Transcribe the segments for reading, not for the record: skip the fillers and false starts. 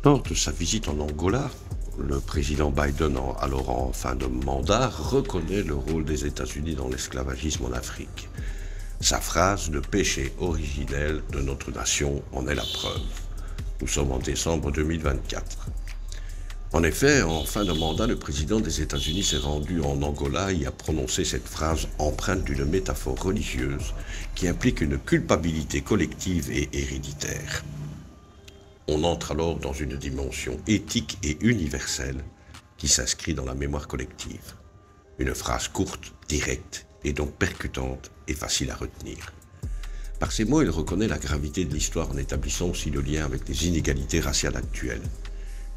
Lors de sa visite en Angola, le président Biden, alors en fin de mandat, reconnaît le rôle des États-Unis dans l'esclavagisme en Afrique. Sa phrase « Le péché originel de notre nation en est la preuve ». Nous sommes en décembre 2024. En effet, en fin de mandat, le président des États-Unis s'est rendu en Angola et a prononcé cette phrase empreinte d'une métaphore religieuse qui implique une culpabilité collective et héréditaire. On entre alors dans une dimension éthique et universelle qui s'inscrit dans la mémoire collective. Une phrase courte, directe et donc percutante et facile à retenir. Par ces mots, il reconnaît la gravité de l'histoire en établissant aussi le lien avec les inégalités raciales actuelles.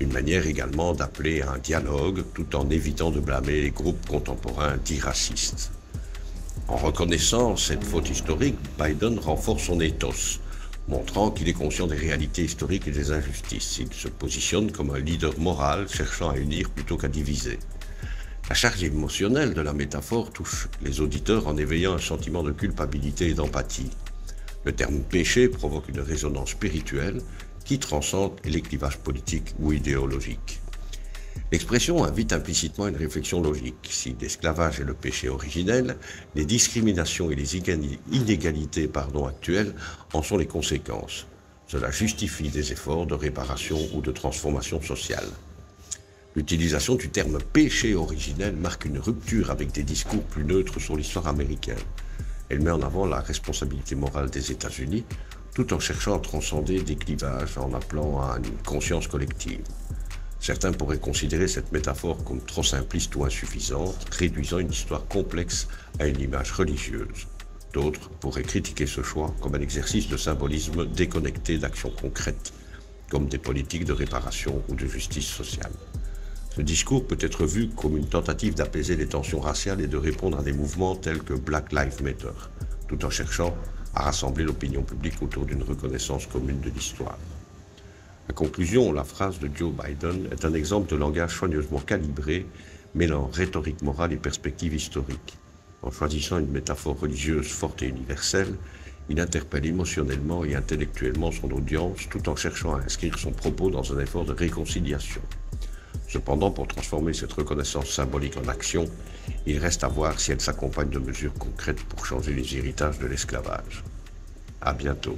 Une manière également d'appeler à un dialogue tout en évitant de blâmer les groupes contemporains dits racistes. En reconnaissant cette faute historique, Biden renforce son ethos, montrant qu'il est conscient des réalités historiques et des injustices. Il se positionne comme un leader moral cherchant à unir plutôt qu'à diviser. La charge émotionnelle de la métaphore touche les auditeurs en éveillant un sentiment de culpabilité et d'empathie. Le terme péché provoque une résonance spirituelle qui transcende les clivages politiques ou idéologiques. L'expression invite implicitement à une réflexion logique. Si l'esclavage est le péché originel, les discriminations et les inégalités actuelles en sont les conséquences. Cela justifie des efforts de réparation ou de transformation sociale. L'utilisation du terme péché originel marque une rupture avec des discours plus neutres sur l'histoire américaine. Elle met en avant la responsabilité morale des États-Unis, tout en cherchant à transcender des clivages en appelant à une conscience collective. Certains pourraient considérer cette métaphore comme trop simpliste ou insuffisante, réduisant une histoire complexe à une image religieuse. D'autres pourraient critiquer ce choix comme un exercice de symbolisme déconnecté d'actions concrètes, comme des politiques de réparation ou de justice sociale. Ce discours peut être vu comme une tentative d'apaiser les tensions raciales et de répondre à des mouvements tels que Black Lives Matter, tout en cherchant à rassembler l'opinion publique autour d'une reconnaissance commune de l'histoire. En conclusion, la phrase de Joe Biden est un exemple de langage soigneusement calibré, mêlant rhétorique morale et perspective historique. En choisissant une métaphore religieuse forte et universelle, il interpelle émotionnellement et intellectuellement son audience tout en cherchant à inscrire son propos dans un effort de réconciliation. Cependant, pour transformer cette reconnaissance symbolique en action, il reste à voir si elle s'accompagne de mesures concrètes pour changer les héritages de l'esclavage. À bientôt.